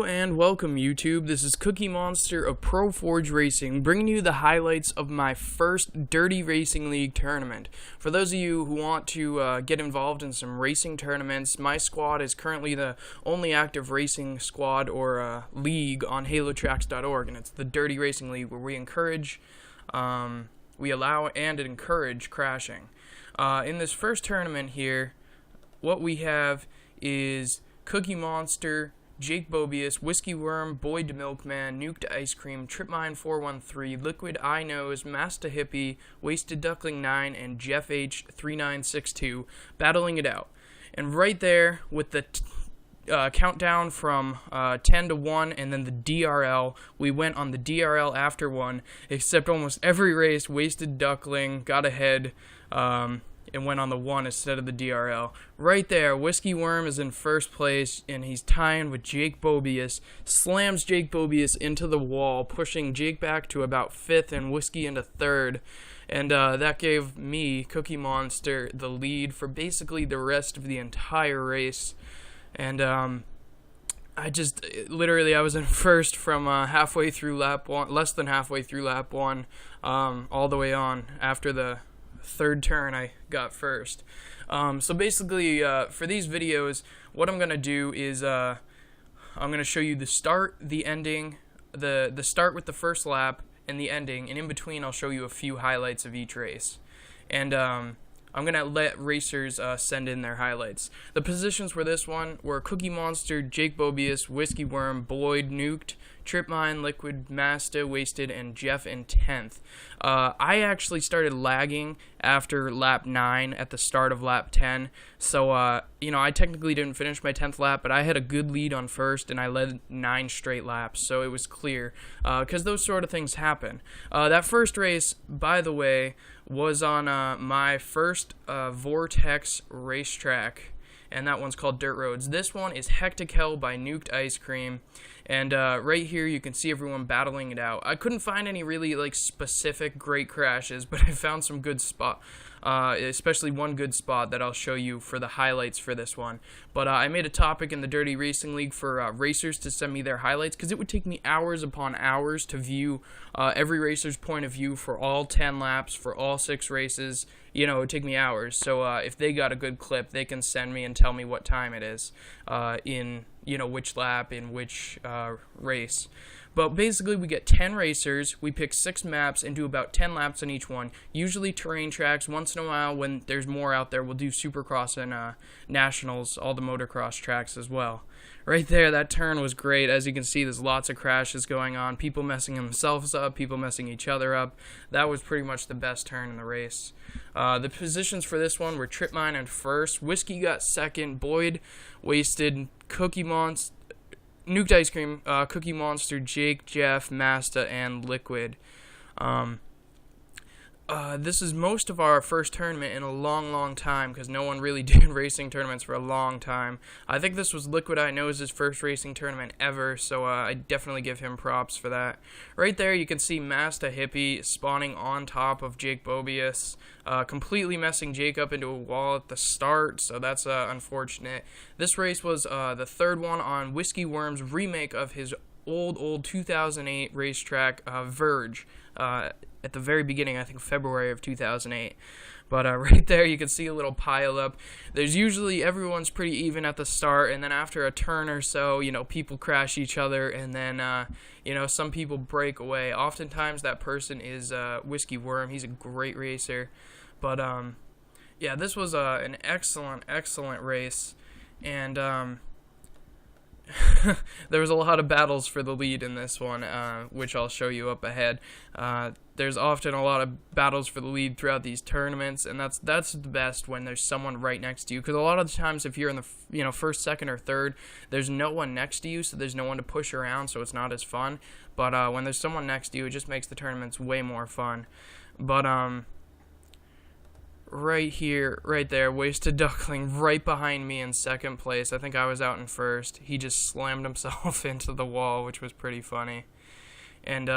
and welcome YouTube. This is Cookie Monster of ProForgeRacing, bringing you the highlights of my first Dirty Racing League tournament. For those of you who want to get involved in some racing tournaments, my squad is currently the only active racing squad or league on HaloTracks.org, and it's the Dirty Racing League, where we encourage, we allow and encourage crashing. In this first tournament here, what we have is Cookie Monster, Jake Bobius, Whiskey Worm, Boyd the Milkman, Nuked Ice Cream, Tripmine 413, Liquid I Nose, Masta Hippie, Wasted Duckling 9, and Jeff H 3962 battling it out. And right there with the countdown from 10 to 1 and then the DRL, we went on the DRL after 1, except almost every race Wasted Duckling got ahead and went on the 1 instead of the DRL. Right there, Whiskey Worm is in first place, and he's tying with Jake Bobius, slams Jake Bobius into the wall, pushing Jake back to about 5th and Whiskey into 3rd. And that gave me, Cookie Monster, the lead for basically the rest of the entire race. And I was in first from halfway through lap 1, less than halfway through lap 1, all the way on. After the third turn, I got first. So basically, for these videos, what I'm going to do is I'm going to show you the start, the ending, the start with the first lap, and the ending, and in between I'll show you a few highlights of each race. And I'm going to let racers send in their highlights. The positions for this one were Cookie Monster, Jake Bobius, Whiskey Worm, Boyd, Nuked, Tripmine, Liquid, Masta, Wasted, and Jeff in 10th. I actually started lagging after lap 9 at the start of lap 10, so I technically didn't finish my 10th lap, but I had a good lead on first, and I led 9 straight laps, so it was clear, because those sort of things happen. That first race, by the way, was on my first Vortex racetrack, and that one's called Dirt Roads. This one is Hectic Hell by Nuked Ice Cream, and right here you can see everyone battling it out. I couldn't find any really specific great crashes, but I found some good spot, especially one good spot that I'll show you for the highlights for this one. But I made a topic in the Dirty Racing League for racers to send me their highlights, because it would take me hours upon hours to view every racer's point of view for all 10 laps, for all 6 races. It would take me hours. So if they got a good clip, they can send me and tell me what time it is in which lap, in which race. But basically, we get 10 racers, we pick 6 maps, and do about 10 laps on each one. Usually terrain tracks. Once in a while, when there's more out there, we'll do Supercross and Nationals, all the motocross tracks as well. Right there, that turn was great. As you can see, there's lots of crashes going on, people messing themselves up, people messing each other up. That was pretty much the best turn in the race. The positions for this one were Tripmine in first, Whiskey got second, Boyd, Wasted, Cookie Monster, Nuked Ice Cream, Cookie Monster, Jake, Jeff, Masta, and Liquid. This is most of our first tournament in a long time, because no one really did racing tournaments for a long time. I think this was Liquid I Nose's first racing tournament ever, so I definitely give him props for that. Right there you can see Masta Hippie spawning on top of Jake Bobius, completely messing Jake up into a wall at the start, so that's unfortunate. This race was the third one on Whiskey Worm's remake of his old 2008 racetrack, Verge, at the very beginning, I think February of 2008. But right there you can see a little pile up. There's usually, everyone's pretty even at the start, and then after a turn or so, people crash each other, and then some people break away. Oftentimes that person is Whiskey Worm. He's a great racer. But yeah, this was an excellent race, and there was a lot of battles for the lead in this one, which I'll show you up ahead. There's often a lot of battles for the lead throughout these tournaments, and that's the best when there's someone right next to you, because a lot of the times if you're in the first, second, or third, there's no one next to you, so there's no one to push around, so it's not as fun. But when there's someone next to you, it just makes the tournaments way more fun. But right here, right there, Wasted Duckling right behind me in second place. I think I was out in first. He just slammed himself into the wall, which was pretty funny. And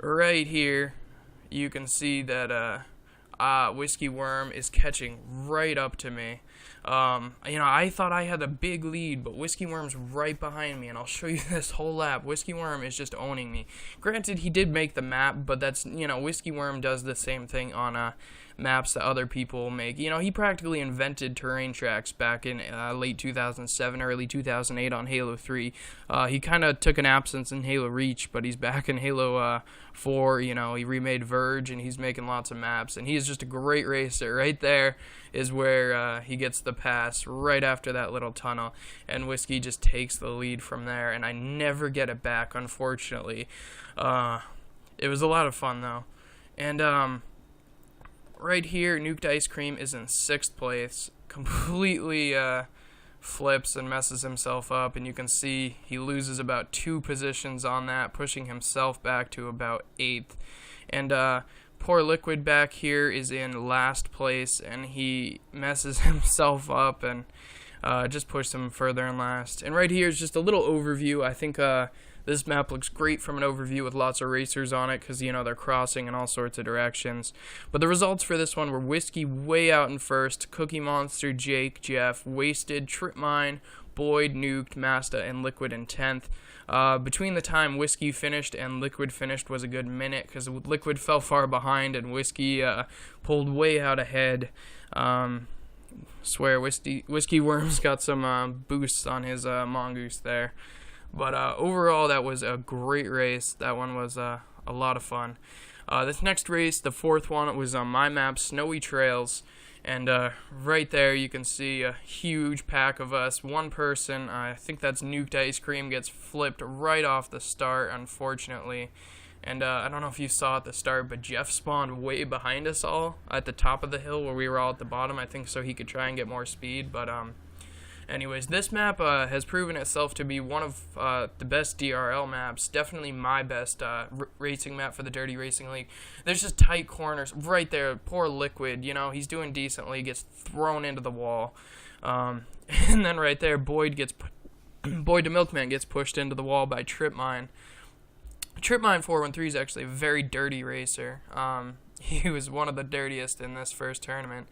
right here, you can see that Whiskey Worm is catching right up to me. I thought I had a big lead, but Whiskey Worm's right behind me, and I'll show you this whole lap. Whiskey Worm is just owning me. Granted, he did make the map, but that's, Whiskey Worm does the same thing on maps that other people make. He practically invented terrain tracks back in late 2007, early 2008 on Halo 3. He kind of took an absence in Halo Reach, but he's back in Halo 4. He remade Verge, and he's making lots of maps, and he is just a great racer. Right there is where he gets the pass right after that little tunnel, and Whiskey just takes the lead from there, and I never get it back, unfortunately. It was a lot of fun, though. And right here, Nuked Ice Cream is in 6th place, completely flips and messes himself up, and you can see he loses about 2 positions on that, pushing himself back to about 8th. And poor Liquid back here is in last place, and he messes himself up and just pushed him further in last. And right here is just a little overview. I think this map looks great from an overview with lots of racers on it because, they're crossing in all sorts of directions. But the results for this one were Whiskey way out in 1st, Cookie Monster, Jake, Jeff, Wasted, Tripmine, Boyd, Nuked, Masta, and Liquid in 10th. Between the time Whiskey finished and Liquid finished was a good minute because Liquid fell far behind and Whiskey pulled way out ahead. Swear, Whiskey Worm's got some boosts on his Mongoose there. But overall, that was a great race. That one was a lot of fun. This next race, the 4th one, was on my map, Snowy Trails. And right there, you can see a huge pack of us. One person, I think that's Nuked Ice Cream, gets flipped right off the start, unfortunately. And I don't know if you saw at the start, but Jeff spawned way behind us all at the top of the hill where we were all at the bottom, I think, so he could try and get more speed. But anyways, this map has proven itself to be one of the best DRL maps. Definitely my best racing map for the Dirty Racing League. There's just tight corners right there. Poor Liquid, he's doing decently. Gets thrown into the wall. And then right there, Boyd the Milkman gets pushed into the wall by Tripmine. Tripmine 413 is actually a very dirty racer. He was one of the dirtiest in this first tournament.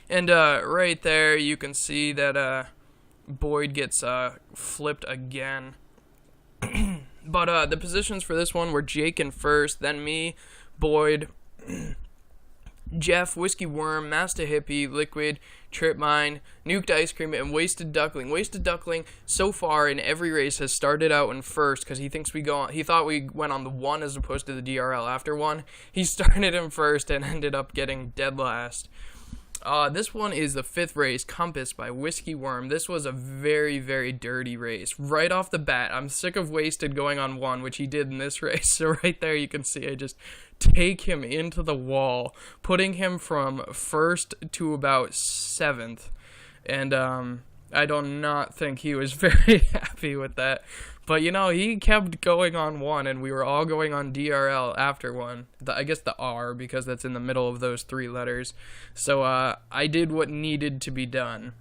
And right there, you can see that Boyd gets flipped again. But the positions for this one were Jake in 1st, then me, Boyd, Jeff, Whiskey Worm, Masta Hippie, Liquid, Tripmine, Nuked Ice Cream, and Wasted Duckling. Wasted Duckling, so far in every race, has started out in 1st because he thought we went on the 1 as opposed to the DRL after 1. He started in 1st and ended up getting dead last. This one is the 5th race, Compass by Whiskey Worm. This was a very, very dirty race. Right off the bat, I'm sick of Wasted going on 1, which he did in this race. So right there you can see I just take him into the wall, putting him from 1st to about 7th. And I do not think he was very happy with that. But, he kept going on 1, and we were all going on DRL after 1. I guess the R, because that's in the middle of those 3 letters. So I did what needed to be done,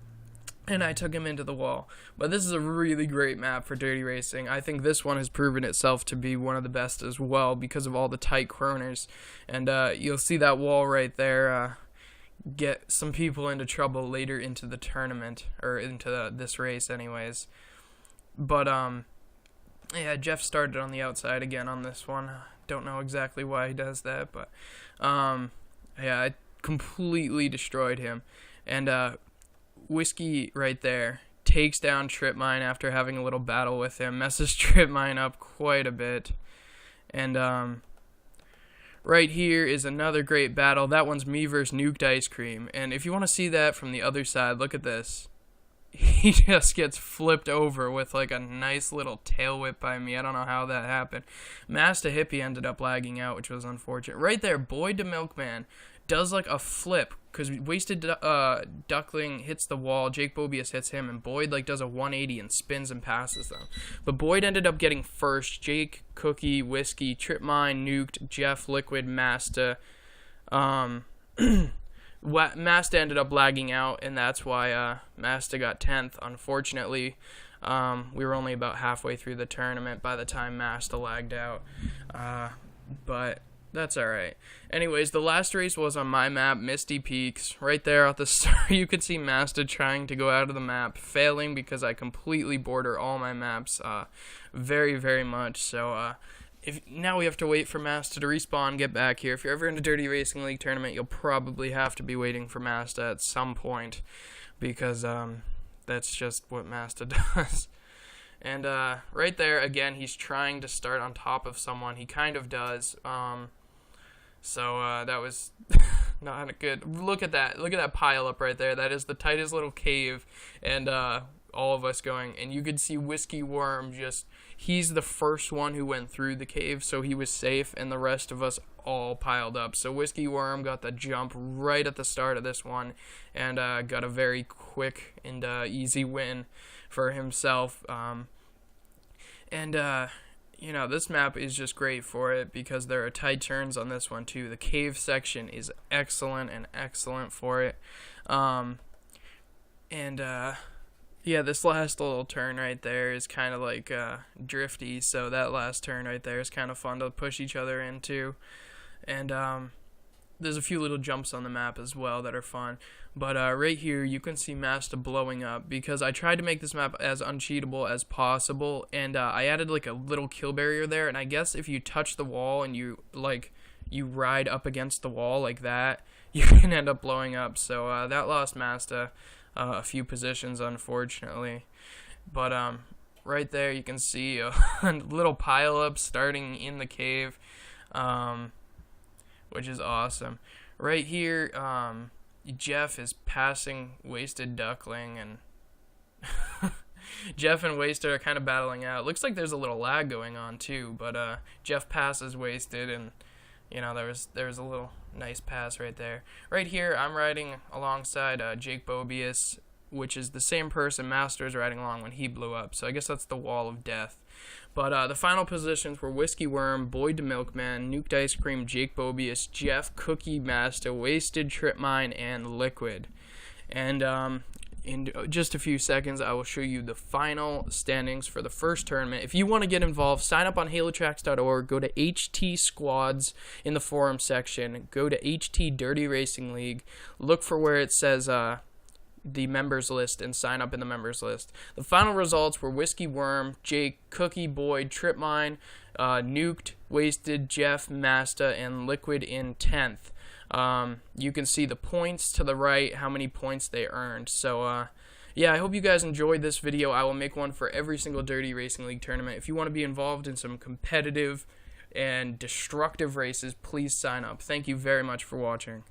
and I took him into the wall. But this is a really great map for Dirty Racing. I think this one has proven itself to be one of the best as well because of all the tight corners. And you'll see that wall right there get some people into trouble later into the tournament, or into this race anyways. But, yeah, Jeff started on the outside again on this one. Don't know exactly why he does that, but yeah, I completely destroyed him. And Whiskey right there takes down Tripmine after having a little battle with him, messes Tripmine up quite a bit. And right here is another great battle. That one's me versus Nuked Ice Cream. And if you want to see that from the other side, look at this. He just gets flipped over with like a nice little tail whip by me. I don't know how that happened. Masta Hippie ended up lagging out, which was unfortunate. Right there, Boyd the Milkman does like a flip because Wasted Duckling hits the wall. Jake Bobius hits him, and Boyd like does a 180 and spins and passes them. But Boyd ended up getting 1st. Jake, Cookie, Whiskey, Tripmine, Nuked, Jeff, Liquid, Masta. Masta ended up lagging out, and that's why Masta got 10th. Unfortunately, we were only about halfway through the tournament by the time Masta lagged out. But That's alright. Anyways, the last race was on my map, Misty Peaks. Right there at the start, you could see Masta trying to go out of the map, failing because I completely border all my maps very, very much. So, now we have to wait for Masta to respawn, get back here. If you're ever in a Dirty Racing League tournament, you'll probably have to be waiting for Masta at some point, because that's just what Masta does. And right there, again, he's trying to start on top of someone. He kind of does. So that was not a good. Look at that. Look at that pile up right there. That is the tightest little cave, and all of us going. And you could see Whiskey Worm just. He's the first one who went through the cave, so he was safe, and the rest of us all piled up. So Whiskey Worm got the jump right at the start of this one, and got a very quick and easy win for himself. You know, this map is just great for it because there are tight turns on this one too. The cave section is excellent for it. Yeah, this last little turn right there is kind of like drifty, so that last turn right there is kind of fun to push each other into. And there's a few little jumps on the map as well that are fun. But right here, you can see Masta blowing up because I tried to make this map as uncheatable as possible, and I added like a little kill barrier there. And I guess if you touch the wall and you ride up against the wall like that, you can end up blowing up. So that lost Masta a few positions, unfortunately. But right there, you can see a little pile up starting in the cave. Which is awesome. Right here, Jeff is passing Wasted Duckling, and Jeff and Wasted are kind of battling out. Looks like there's a little lag going on too, but Jeff passes Wasted, and you know there was a little nice pass right there. Right here, I'm riding alongside Jake Bobius, which is the same person Master is riding along when he blew up. So I guess that's the Wall of Death. But the final positions were Whiskey Worm, Boyd the Milkman, Nuked Ice Cream, Jake Bobius, Jeff, Cookie Master, Wasted, Trip Mine, and Liquid. And in just a few seconds, I will show you the final standings for the first tournament. If you want to get involved, sign up on HaloTracks.org, go to HT Squads in the forum section, go to HT Dirty Racing League, look for where it says the members list, and sign up in the members list. The final results were Whiskey Worm, Jake, Cookie, Boyd, Trip Mine, Nuked, Wasted, Jeff, Masta, and Liquid in 10th. You can see the points to the right, how many points they earned. So yeah, I hope you guys enjoyed this video. I will make one for every single Dirty Racing League tournament. If you want to be involved in some competitive and destructive races, please sign up. Thank you very much for watching.